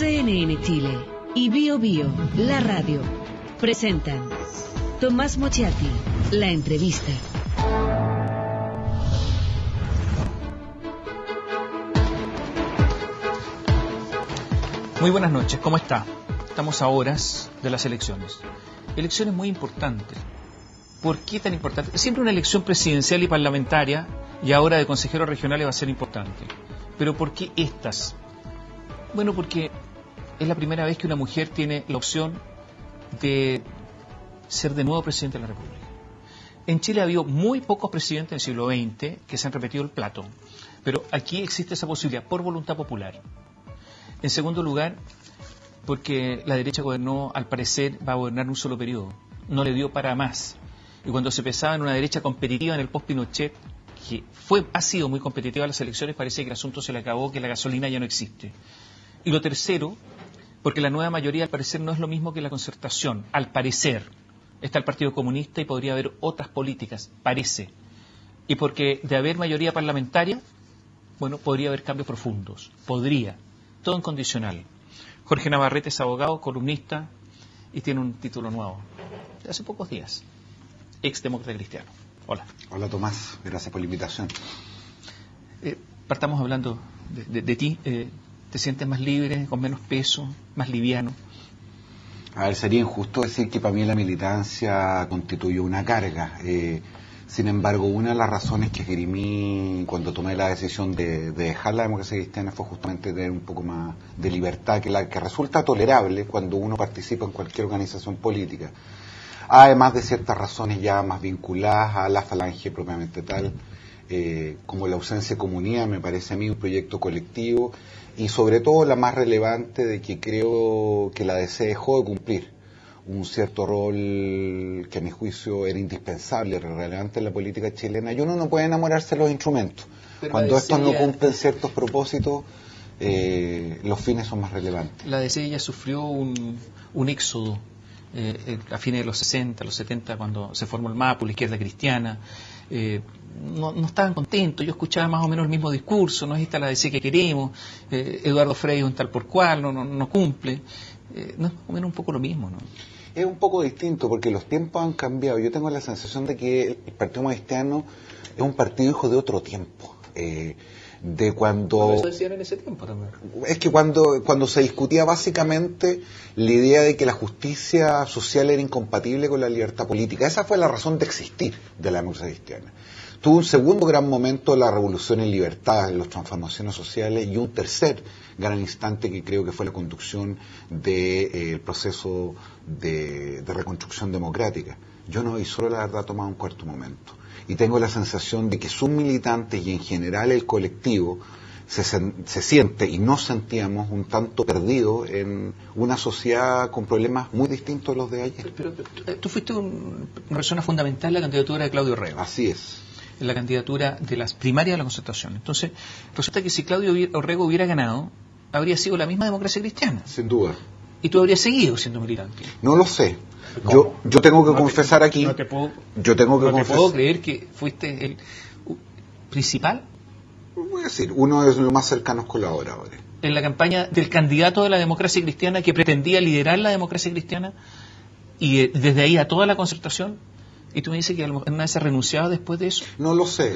CNN Chile y Bio Bio, la radio, presentan Tomás Mochiati, la entrevista. Muy buenas noches, ¿cómo está? Estamos a horas de las elecciones. Elecciones muy importantes. ¿Por qué tan importante? Siempre una elección presidencial y parlamentaria y ahora de consejeros regionales va a ser importante. Pero ¿por qué estas? Bueno, porque es la primera vez que una mujer tiene la opción de ser de nuevo presidente de la República. En Chile ha habido muy pocos presidentes en el siglo XX que se han repetido el plato, pero aquí existe esa posibilidad por voluntad popular. En segundo lugar, porque la derecha gobernó, al parecer, va a gobernar un solo periodo. No le dio para más. Y cuando se pensaba en una derecha competitiva en el post-Pinochet, que ha sido muy competitiva en las elecciones, parece que el asunto se le acabó, que la gasolina ya no existe. Y lo tercero, porque la nueva mayoría, al parecer, no es lo mismo que la concertación. Al parecer, está el Partido Comunista y podría haber otras políticas, parece. Y porque de haber mayoría parlamentaria, bueno, podría haber cambios profundos. Podría. Todo incondicional. Jorge Navarrete es abogado, columnista y tiene un título nuevo de hace pocos días. Exdemócrata cristiano. Hola. Hola Tomás, gracias por la invitación. Partamos hablando de ti. ¿Te sientes más libre, con menos peso, más liviano? A ver, sería injusto decir que para mí la militancia constituye una carga. Sin embargo, una de las razones que esgrimí cuando tomé la decisión de dejar la democracia cristiana fue justamente tener un poco más de libertad, que resulta tolerable cuando uno participa en cualquier organización política. Además de ciertas razones ya más vinculadas a la falange propiamente tal, como la ausencia de comunidad, me parece a mí un proyecto colectivo, y sobre todo la más relevante de que creo que la DC dejó de cumplir un cierto rol que a mi juicio era indispensable, relevante en la política chilena, y uno no puede enamorarse de los instrumentos. Pero cuando estos no cumplen ciertos propósitos, los fines son más relevantes. La DC ya sufrió un éxodo a fines de los 60, los 70, cuando se formó el MAPU, la izquierda cristiana. No estaban contentos, yo escuchaba más o menos el mismo discurso, no es esta la DC que queremos, Eduardo Frei un tal por cual, no cumple. No es más o menos un poco lo mismo, ¿no? Es un poco distinto porque los tiempos han cambiado. Yo tengo la sensación de que el Partido Cristiano es un partido hijo de otro tiempo. De cuando... Eso decían en ese tiempo también. Es que cuando se discutía básicamente la idea de que la justicia social era incompatible con la libertad política. Esa fue la razón de existir de la democracia cristiana. Tuvo un segundo gran momento la revolución en libertad, en las transformaciones sociales, y un tercer gran instante que creo que fue la conducción del proceso de reconstrucción democrática. Yo no vi solo, la verdad, tomado un cuarto momento. Y tengo la sensación de que sus militantes y en general el colectivo se siente, y nos sentíamos un tanto perdidos en una sociedad con problemas muy distintos a los de ayer. Pero tú fuiste una persona fundamental en la candidatura de Claudio Orrego. Así es. En la candidatura de las primarias de la Concertación. Entonces, resulta que si Claudio Orrego hubiera ganado, habría sido la misma democracia cristiana. Sin duda. Y tú habrías seguido siendo militante. No lo sé. Yo tengo que confesar aquí. No te puedo creer que fuiste el principal. Voy a decir, uno de los más cercanos colaboradores. En la campaña del candidato de la democracia cristiana que pretendía liderar la democracia cristiana y desde ahí a toda la Concertación. ¿Y tú me dices que alguna vez se renunciaba después de eso? No lo sé,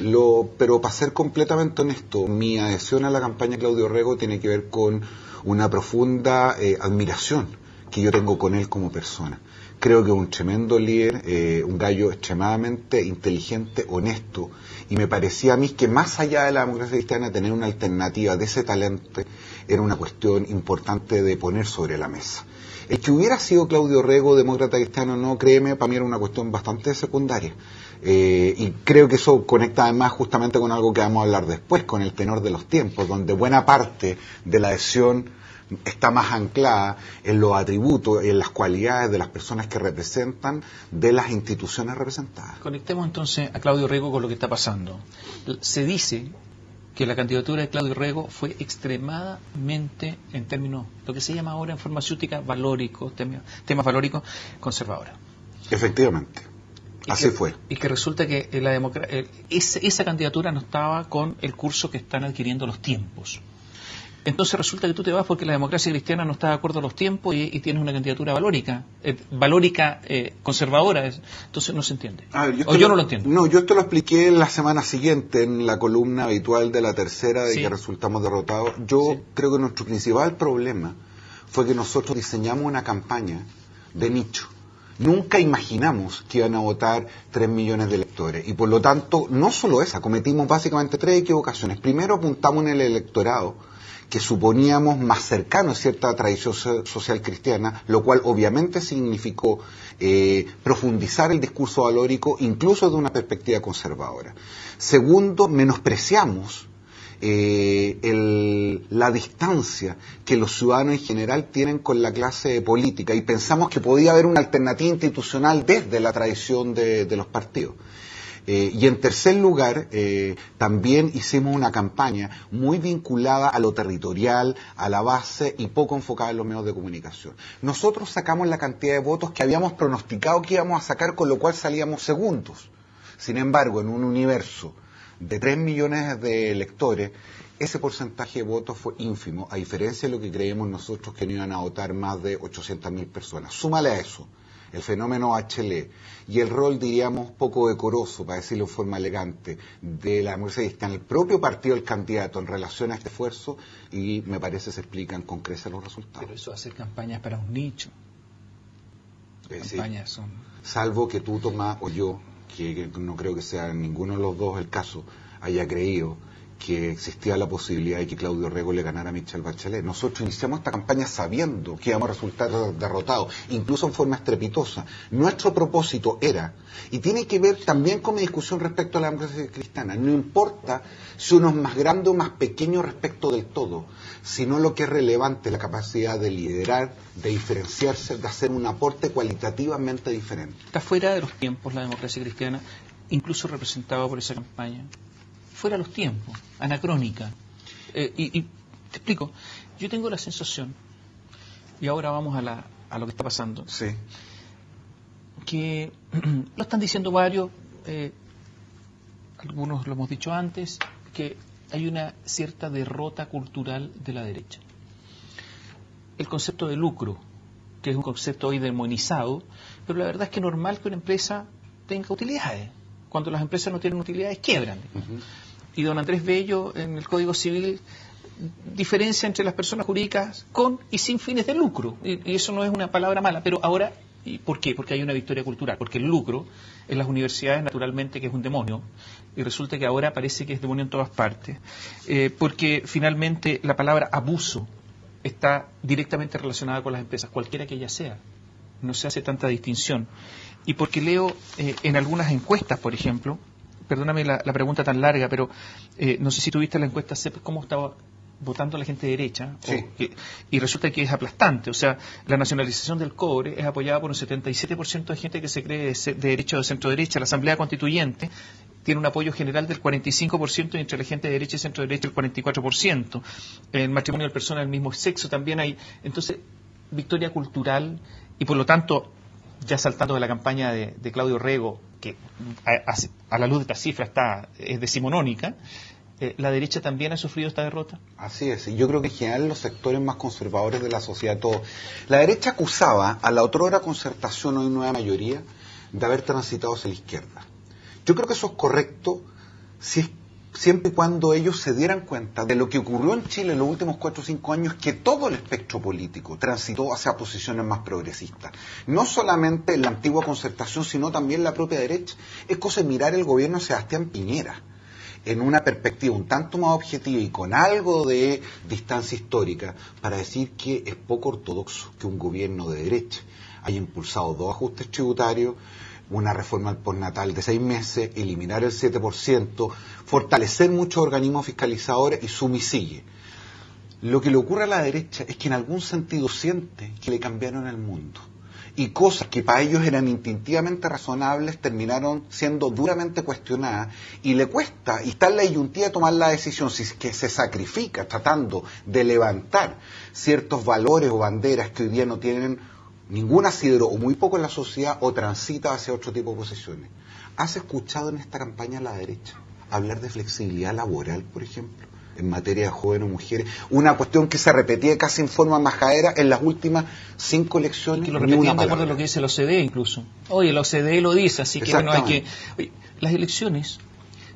pero para ser completamente honesto, mi adhesión a la campaña de Claudio Orrego tiene que ver con una profunda admiración que yo tengo con él como persona. Creo que es un tremendo líder, un gallo extremadamente inteligente, honesto, y me parecía a mí que más allá de la democracia cristiana, tener una alternativa de ese talento era una cuestión importante de poner sobre la mesa. El que hubiera sido Claudio Orrego, demócrata cristiano, no, créeme, para mí era una cuestión bastante secundaria. Y creo que eso conecta además justamente con algo que vamos a hablar después, con el tenor de los tiempos, donde buena parte de la adhesión está más anclada en los atributos y en las cualidades de las personas que representan, de las instituciones representadas. Conectemos entonces a Claudio Orrego con lo que está pasando. Se dice que la candidatura de Claudio Orrego fue extremadamente, en términos, lo que se llama ahora en farmacéutica, valóricos, temas valóricos, conservadora. Efectivamente, así fue. Y que resulta que esa candidatura no estaba con el curso que están adquiriendo los tiempos. entonces resulta que tú te vas porque la democracia cristiana no está de acuerdo a los tiempos y tienes una candidatura valórica, conservadora. Entonces no se entiende. A ver, yo no lo entiendo. No, yo esto lo expliqué la semana siguiente en la columna habitual de La Tercera, de Sí. que resultamos derrotados. Yo Sí. creo que nuestro principal problema fue que nosotros diseñamos una campaña de nicho. Nunca imaginamos que iban a votar 3 millones de electores. Y por lo tanto, no solo esa, cometimos básicamente 3 equivocaciones. Primero, apuntamos en el electorado que suponíamos más cercano a cierta tradición social cristiana, lo cual obviamente significó profundizar el discurso valórico incluso de una perspectiva conservadora. Segundo, menospreciamos la distancia que los ciudadanos en general tienen con la clase política y pensamos que podía haber una alternativa institucional desde la tradición de los partidos. Y en tercer lugar, también hicimos una campaña muy vinculada a lo territorial, a la base y poco enfocada en los medios de comunicación. Nosotros sacamos la cantidad de votos que habíamos pronosticado que íbamos a sacar, con lo cual salíamos segundos. Sin embargo, en un universo de 3 millones de electores, ese porcentaje de votos fue ínfimo, a diferencia de lo que creíamos nosotros, que no iban a votar más de 800.000 personas. Súmale a eso el fenómeno HL y el rol, diríamos, poco decoroso, para decirlo en forma elegante, de la democracia cristiana, el propio partido del candidato en relación a este esfuerzo, y me parece se explican con creces los resultados. Pero eso hacer campañas para un nicho. Campañas son... Salvo que tú, Tomás, o yo, que no creo que sea ninguno de los dos el caso, haya creído que existía la posibilidad de que Claudio Rego le ganara a Michelle Bachelet. Nosotros iniciamos esta campaña sabiendo que íbamos a resultar derrotados, incluso en forma estrepitosa. Nuestro propósito era, y tiene que ver también con mi discusión respecto a la democracia cristiana, no importa si uno es más grande o más pequeño respecto del todo, sino lo que es relevante, la capacidad de liderar, de diferenciarse, de hacer un aporte cualitativamente diferente. Está fuera de los tiempos la democracia cristiana, incluso representada por esa campaña. Fuera de los tiempos, anacrónica. Y te explico, yo tengo la sensación, y ahora vamos a lo que está pasando, Sí. que lo están diciendo varios, algunos lo hemos dicho antes, que hay una cierta derrota cultural de la derecha. El concepto de lucro, que es un concepto hoy demonizado, pero la verdad es que es normal que una empresa tenga utilidades. Cuando las empresas no tienen utilidades, quiebran. Uh-huh. Y don Andrés Bello, en el Código Civil, diferencia entre las personas jurídicas con y sin fines de lucro. Y eso no es una palabra mala, pero ahora, ¿y por qué? Porque hay una victoria cultural. Porque el lucro en las universidades, naturalmente, que es un demonio, y resulta que ahora parece que es demonio en todas partes. Porque finalmente la palabra abuso está directamente relacionada con las empresas, cualquiera que ella sea. No se hace tanta distinción. Y porque leo en algunas encuestas, por ejemplo, perdóname la pregunta tan larga, pero no sé si tuviste la encuesta CEP, cómo estaba votando la gente de derecha, Sí. y resulta que es aplastante. O sea, la nacionalización del cobre es apoyada por un 77% de gente que se cree de derecha o de centro derecha. La Asamblea Constituyente tiene un apoyo general del 45% y entre la gente de derecha y centro derecha el 44%. En matrimonio de personas del mismo sexo también hay. Entonces, victoria cultural y por lo tanto, ya saltando de la campaña de Claudio Rego, que a la luz de esta cifra es decimonónica, ¿la derecha también ha sufrido esta derrota? Así es, y yo creo que en general los sectores más conservadores de la sociedad, todo. La derecha acusaba a la otrora Concertación, hoy nueva mayoría, de haber transitado hacia la izquierda. Yo creo que eso es correcto siempre y cuando ellos se dieran cuenta de lo que ocurrió en Chile en los últimos 4 o 5 años, que todo el espectro político transitó hacia posiciones más progresistas. No solamente la antigua Concertación, sino también la propia derecha. Es cosa de mirar el gobierno de Sebastián Piñera en una perspectiva un tanto más objetiva y con algo de distancia histórica, para decir que es poco ortodoxo que un gobierno de derecha haya impulsado 2 ajustes tributarios, una reforma al postnatal de 6 meses, eliminar el 7%, fortalecer muchos organismos fiscalizadores y suma y sigue. Lo que le ocurre a la derecha es que en algún sentido siente que le cambiaron el mundo. Y cosas que para ellos eran instintivamente razonables terminaron siendo duramente cuestionadas, y le cuesta, y está en la disyuntiva de tomar la decisión, si es que se sacrifica tratando de levantar ciertos valores o banderas que hoy día no tienen ningún asidero o muy poco en la sociedad, o transita hacia otro tipo de posiciones. ¿Has escuchado en esta campaña a la derecha hablar de flexibilidad laboral, por ejemplo? en materia de jóvenes o mujeres, una cuestión que se repetía casi en forma majadera en las últimas 5 elecciones. Y que lo repetían de acuerdo a lo que dice la OCDE incluso. Oye, la OCDE lo dice, así que bueno, hay que... Oye, las elecciones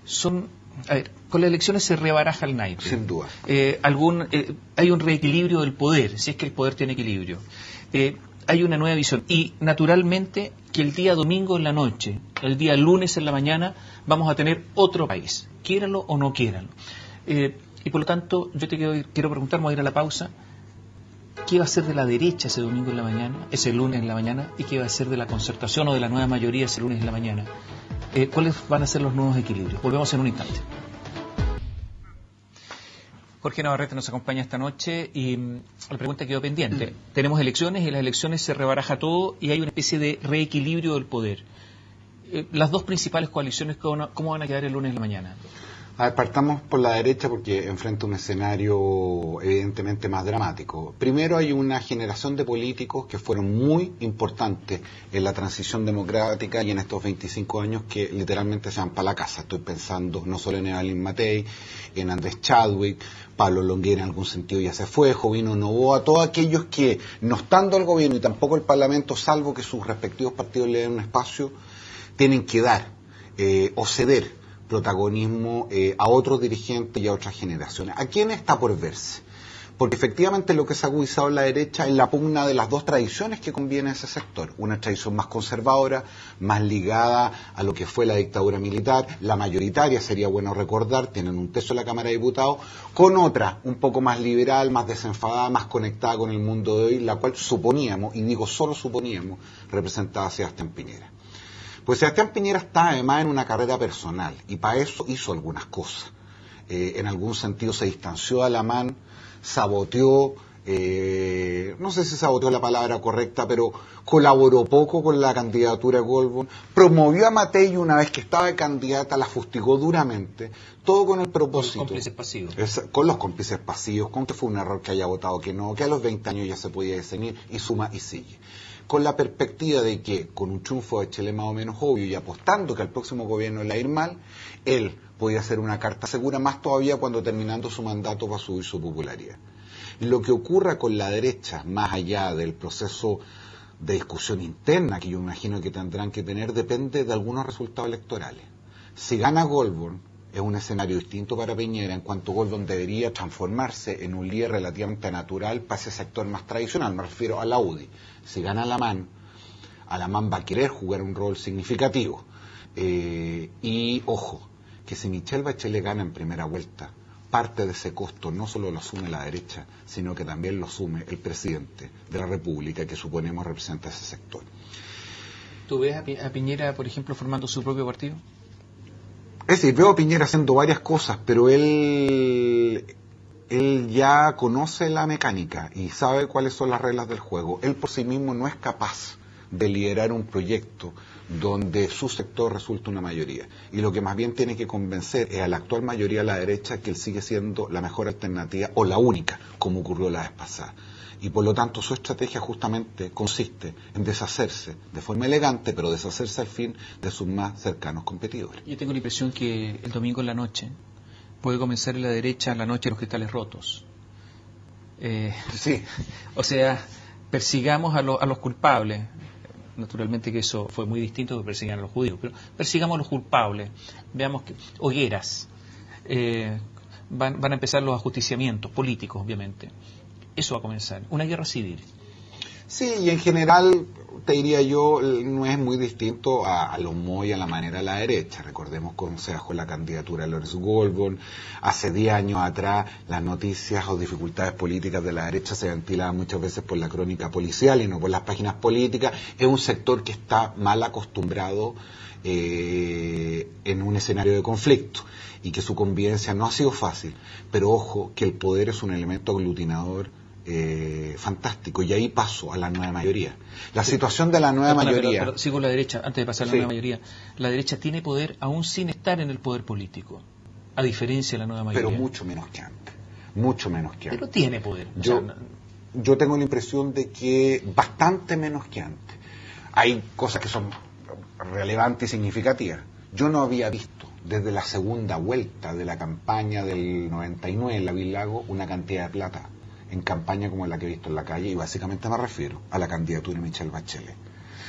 son... A ver, con las elecciones se rebaraja el naipe. Sin duda. Hay un reequilibrio del poder, si es que el poder tiene equilibrio. Hay una nueva visión. Y naturalmente que el día domingo en la noche, el día lunes en la mañana, vamos a tener otro país, quiéranlo o no quiéranlo. Y por lo tanto, yo te quiero preguntar, vamos a ir a la pausa, ¿qué va a ser de la derecha ese domingo en la mañana, ese lunes en la mañana, y qué va a ser de la concertación o de la nueva mayoría ese lunes en la mañana? ¿Cuáles van a ser los nuevos equilibrios? Volvemos en un instante. Jorge Navarrete nos acompaña esta noche y la pregunta quedó pendiente. Tenemos elecciones y en las elecciones se rebaraja todo y hay una especie de reequilibrio del poder. Las dos principales coaliciones, ¿cómo van a quedar el lunes en la mañana? A ver, partamos por la derecha porque enfrenta un escenario evidentemente más dramático. Primero hay una generación de políticos que fueron muy importantes en la transición democrática y en estos 25 años que literalmente se van para la casa. Estoy pensando no solo en Evelyn Matei, en Andrés Chadwick, Pablo Longueira en algún sentido ya se fue, Jovino Novoa, todos aquellos que no estando el gobierno y tampoco el Parlamento, salvo que sus respectivos partidos le den un espacio, tienen que dar o ceder protagonismo a otros dirigentes y a otras generaciones. ¿A quién está por verse? Porque efectivamente lo que se ha agudizado en la derecha es la pugna de las dos tradiciones que conviene a ese sector. Una tradición más conservadora, más ligada a lo que fue la dictadura militar, la mayoritaria, sería bueno recordar, tienen un tercio de la Cámara de Diputados, con otra un poco más liberal, más desenfadada, más conectada con el mundo de hoy, la cual suponíamos, y digo solo suponíamos, representaba a Sebastián Piñera. Pues Sebastián Piñera está además en una carrera personal y para eso hizo algunas cosas. En algún sentido se distanció de Alamán, saboteó, no sé si saboteó la palabra correcta, pero colaboró poco con la candidatura de Goldborn, promovió a Matei una vez que estaba de candidata, la fustigó duramente, todo con el propósito. Con los cómplices pasivos. Con los cómplices pasivos, con que fue un error que haya votado que no, que a los 20 años ya se podía discernir y suma y sigue. Con la perspectiva de que, con un triunfo de Chile más o menos obvio y apostando que al próximo gobierno le va a ir mal, él podía hacer una carta segura, más todavía cuando terminando su mandato va a subir su popularidad. Lo que ocurra con la derecha, más allá del proceso de discusión interna que yo imagino que tendrán que tener, depende de algunos resultados electorales. Si gana Goldborn, es un escenario distinto para Piñera, en cuanto Goldborn debería transformarse en un líder relativamente natural para ese sector más tradicional, me refiero a la UDI. Si gana Alamán va a querer jugar un rol significativo. Y ojo, que si Michelle Bachelet gana en primera vuelta, parte de ese costo no solo lo asume la derecha, sino que también lo asume el presidente de la República, que suponemos representa ese sector. ¿Tú ves a Piñera, por ejemplo, formando su propio partido? Es decir, veo a Piñera haciendo varias cosas, pero él ya conoce la mecánica y sabe cuáles son las reglas del juego. Él por sí mismo no es capaz de liderar un proyecto donde su sector resulta una mayoría. Y lo que más bien tiene que convencer es a la actual mayoría de la derecha que él sigue siendo la mejor alternativa o la única, como ocurrió la vez pasada. Y por lo tanto su estrategia justamente consiste en deshacerse de forma elegante, pero deshacerse al fin de sus más cercanos competidores. Yo tengo la impresión que el domingo en la noche puede comenzar en la derecha la noche de los cristales rotos. Sí. O sea, persigamos a los culpables. Naturalmente que eso fue muy distinto de perseguir a los judíos, pero persigamos a los culpables. Veamos que hogueras. Van a empezar los ajusticiamientos políticos, obviamente. Eso va a comenzar, una guerra civil. Sí, y en general, te diría yo, no es muy distinto a los Moy a la manera de la derecha. Recordemos cómo se dejó la candidatura de Lorenzo Goldborn. Hace 10 años atrás, las noticias o dificultades políticas de la derecha se ventilaban muchas veces por la crónica policial y no por las páginas políticas. Es un sector que está mal acostumbrado en un escenario de conflicto y que su convivencia no ha sido fácil. Pero ojo, que el poder es un elemento aglutinador fantástico, y ahí paso a la nueva mayoría. La situación de la nueva mayoría... Pero sigo la derecha, antes de pasar a la nueva mayoría. La derecha tiene poder aún sin estar en el poder político, a diferencia de la nueva mayoría. Pero mucho menos que antes. Mucho menos que antes. Pero tiene poder. Yo tengo la impresión de que bastante menos que antes. Hay cosas que son relevantes y significativas. Yo no había visto desde la segunda vuelta de la campaña del 99 en la Villagos, una cantidad de plata en campaña como la que he visto en la calle, y básicamente me refiero a la candidatura de Michelle Bachelet.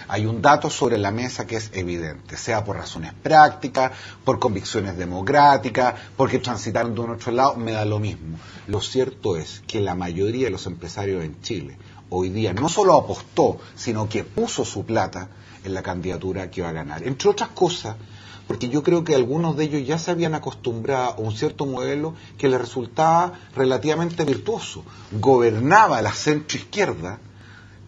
Hay un dato sobre la mesa que es evidente, sea por razones prácticas, por convicciones democráticas, porque transitaron de un otro lado, me da lo mismo. Lo cierto es que la mayoría de los empresarios en Chile hoy día no solo apostó, sino que puso su plata en la candidatura que va a ganar. Entre otras cosas, porque yo creo que algunos de ellos ya se habían acostumbrado a un cierto modelo que les resultaba relativamente virtuoso. Gobernaba la centroizquierda,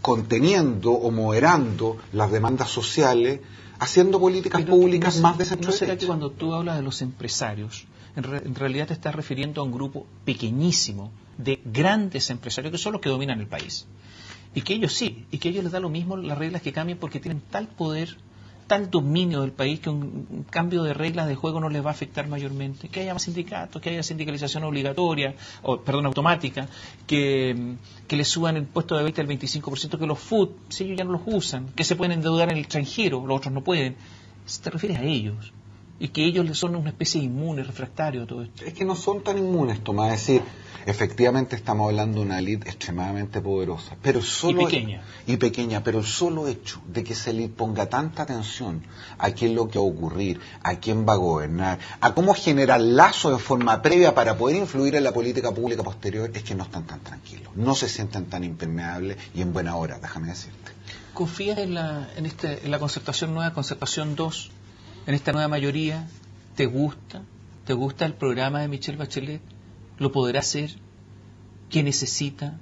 conteniendo o moderando las demandas sociales, haciendo políticas públicas más de centro derecha. ¿No será que cuando tú hablas de los empresarios, en realidad te estás refiriendo a un grupo pequeñísimo de grandes empresarios que son los que dominan el país? Y que ellos sí, y que a ellos les da lo mismo las reglas que cambien porque tienen tal poder, tal dominio del país que un cambio de reglas de juego no les va a afectar mayormente, que haya más sindicatos, que haya sindicalización obligatoria, automática, que les suban el puesto de 20 al 25%, que los food, si ellos ya no los usan, que se pueden endeudar en el extranjero, los otros no pueden. Si te refieres a ellos, y que ellos son una especie de inmunes, refractarios a todo esto. Es que no son tan inmunes, Tomás, es decir, efectivamente estamos hablando de una élite extremadamente poderosa, pero solo y pequeña, pero el solo hecho de que se le ponga tanta atención a qué es lo que va a ocurrir, a quién va a gobernar, a cómo generar lazos de forma previa para poder influir en la política pública posterior, es que no están tan tranquilos, no se sienten tan impermeables y en buena hora, déjame decirte. ¿Confías en la concertación nueva, concertación 2? En esta nueva mayoría, ¿te gusta? ¿Te gusta el programa de Michelle Bachelet? ¿Lo podrá hacer? ¿Qué necesita?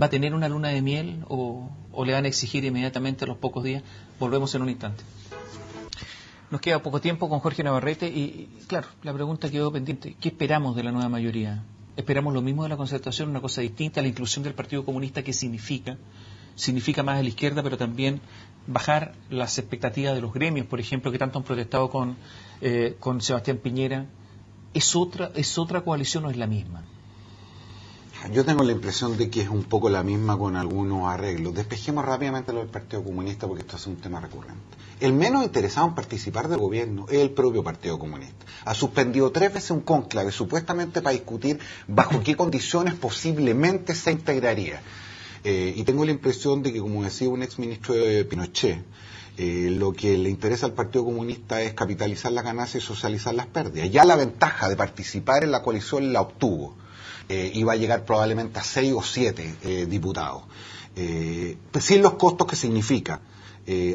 ¿Va a tener una luna de miel o le van a exigir inmediatamente a los pocos días? Volvemos en un instante. Nos queda poco tiempo con Jorge Navarrete y, claro, la pregunta quedó pendiente. ¿Qué esperamos de la nueva mayoría? ¿Esperamos lo mismo de la concertación, una cosa distinta, la inclusión del Partido Comunista? ¿Qué significa? Significa más a la izquierda, pero también bajar las expectativas de los gremios, por ejemplo, que tanto han protestado con Sebastián Piñera. ¿Es otra coalición o es la misma? Yo tengo la impresión de que es un poco la misma con algunos arreglos. Despejemos rápidamente lo del Partido Comunista porque esto es un tema recurrente. El menos interesado en participar del gobierno es el propio Partido Comunista. Ha suspendido 3 veces un cónclave, supuestamente para discutir bajo qué condiciones posiblemente se integraría. Y tengo la impresión de que, como decía un exministro de Pinochet, lo que le interesa al Partido Comunista es capitalizar las ganancias y socializar las pérdidas. Ya la ventaja de participar en la coalición la obtuvo. Y va a llegar probablemente a 6 o 7 diputados. Sin los costos que significa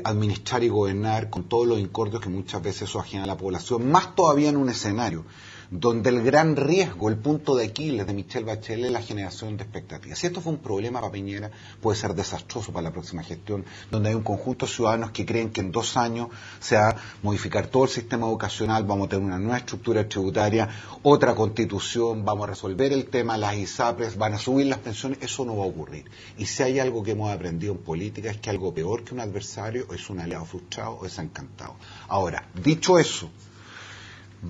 administrar y gobernar con todos los incordios que muchas veces eso ajena a la población, más todavía en un escenario donde el gran riesgo, el punto de Aquiles de Michelle Bachelet es la generación de expectativas. Si esto fue un problema para Piñera, puede ser desastroso para la próxima gestión, donde hay un conjunto de ciudadanos que creen que en 2 años se va a modificar todo el sistema educacional, vamos a tener una nueva estructura tributaria, otra constitución, vamos a resolver el tema, las ISAPRES, van a subir las pensiones. Eso no va a ocurrir. Y si hay algo que hemos aprendido en política es que algo peor que un adversario es un aliado frustrado o desencantado. Ahora, dicho eso,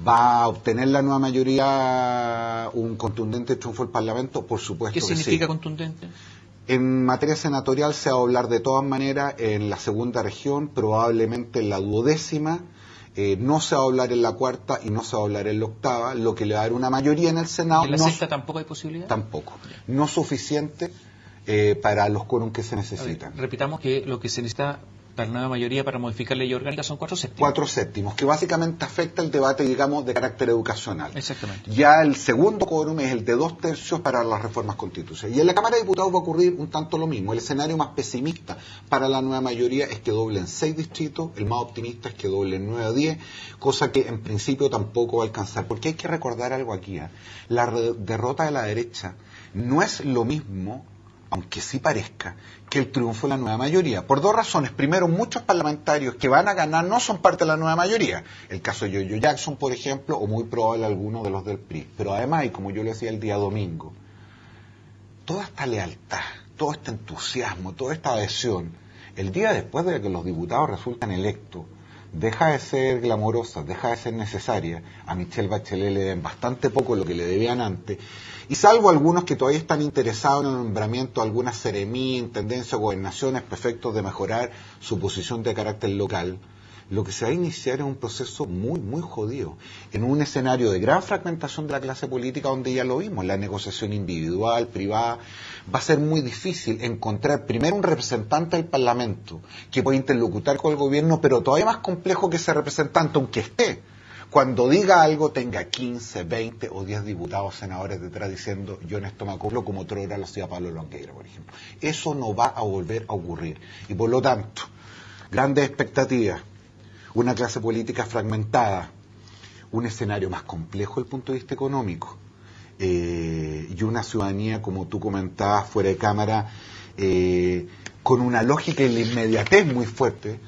¿va a obtener la nueva mayoría un contundente triunfo del Parlamento? Por supuesto que sí. ¿Qué significa contundente? En materia senatorial se va a hablar de todas maneras en la segunda región, probablemente en la 12ª, no se va a hablar en la 4ª y no se va a hablar en la 8ª, lo que le va a dar una mayoría en el Senado. ¿En la 6ª tampoco hay posibilidad? Tampoco. No suficiente para los quórum que se necesitan. Repitamos que lo que se necesita para la nueva mayoría para modificar ley orgánica son 4/7. 4/7, que básicamente afecta el debate, digamos, de carácter educacional. Exactamente. Ya el segundo quórum es el de 2/3 para las reformas constitucionales. Y en la Cámara de Diputados va a ocurrir un tanto lo mismo. El escenario más pesimista para la nueva mayoría es que doblen 6 distritos, el más optimista es que doblen 9 o 10, cosa que en principio tampoco va a alcanzar. Porque hay que recordar algo aquí, la derrota de la derecha no es lo mismo, aunque sí parezca, que el triunfo de la nueva mayoría. Por 2 razones. Primero, muchos parlamentarios que van a ganar no son parte de la nueva mayoría. El caso de Yoyo Jackson, por ejemplo, o muy probable alguno de los del PRI. Pero además, y como yo le decía el día domingo, toda esta lealtad, todo este entusiasmo, toda esta adhesión, el día después de que los diputados resultan electos, deja de ser glamorosa, deja de ser necesaria. A Michelle Bachelet le deben bastante poco lo que le debían antes. Y salvo algunos que todavía están interesados en el nombramiento de algunas seremías, intendencias o gobernaciones, perfectos de mejorar su posición de carácter local, lo que se va a iniciar es un proceso muy, muy jodido, en un escenario de gran fragmentación de la clase política, donde ya lo vimos, la negociación individual, privada. Va a ser muy difícil encontrar primero un representante del Parlamento que pueda interlocutar con el gobierno, pero todavía más complejo que ese representante, aunque esté, cuando diga algo tenga 15, 20 o 10 diputados, senadores detrás diciendo yo en esto me acoplo, como otra hora lo hacía Pablo Longueira, por ejemplo. Eso no va a volver a ocurrir. Y por lo tanto, grandes expectativas, una clase política fragmentada, un escenario más complejo desde el punto de vista económico, y una ciudadanía, como tú comentabas fuera de cámara, con una lógica y la inmediatez muy fuerte,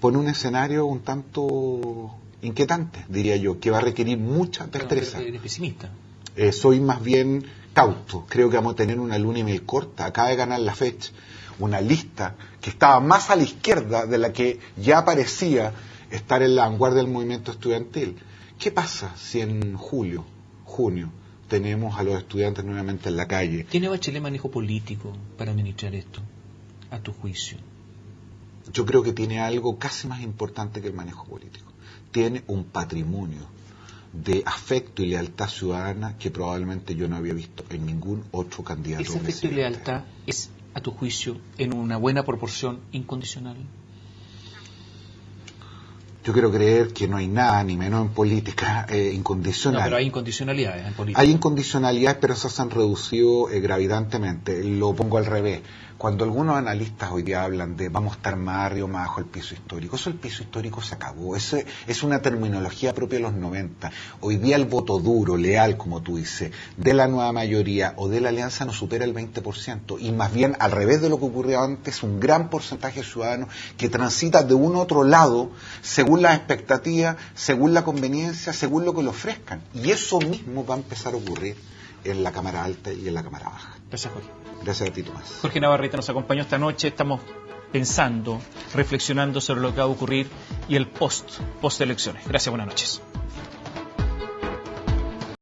pone un escenario un tanto inquietante, diría yo, que va a requerir mucha destreza. ¿Eres pesimista? Soy más bien cauto. Creo que vamos a tener una luna y miel corta. Acaba de ganar la fecha una lista que estaba más a la izquierda de la que ya parecía estar en la vanguardia del movimiento estudiantil. ¿Qué pasa si en junio, tenemos a los estudiantes nuevamente en la calle? ¿Tiene Bachelet manejo político para administrar esto, a tu juicio? Yo creo que tiene algo casi más importante que el manejo político. Tiene un patrimonio de afecto y lealtad ciudadana que probablemente yo no había visto en ningún otro candidato. ¿Ese afecto y lealtad es, a tu juicio, en una buena proporción incondicional? Yo quiero creer que no hay nada, ni menos en política, incondicional. No, pero hay incondicionalidades en política. Hay incondicionalidades, pero esas se han reducido gravidantemente. Lo pongo al revés. Cuando algunos analistas hoy día hablan de vamos a estar más arriba o más abajo el piso histórico, eso el piso histórico se acabó. Eso es una terminología propia de los 90. Hoy día el voto duro, leal, como tú dices, de la nueva mayoría o de la alianza no supera el 20%. Y más bien, al revés de lo que ocurrió antes, un gran porcentaje de ciudadanos que transita de un otro lado según las expectativas, según la conveniencia, según lo que le ofrezcan. Y eso mismo va a empezar a ocurrir en la Cámara Alta y en la Cámara Baja. Gracias, Jorge. Gracias a ti, Tomás. Jorge Navarrete nos acompañó esta noche. Estamos pensando, reflexionando sobre lo que va a ocurrir y el post elecciones. Gracias, buenas noches.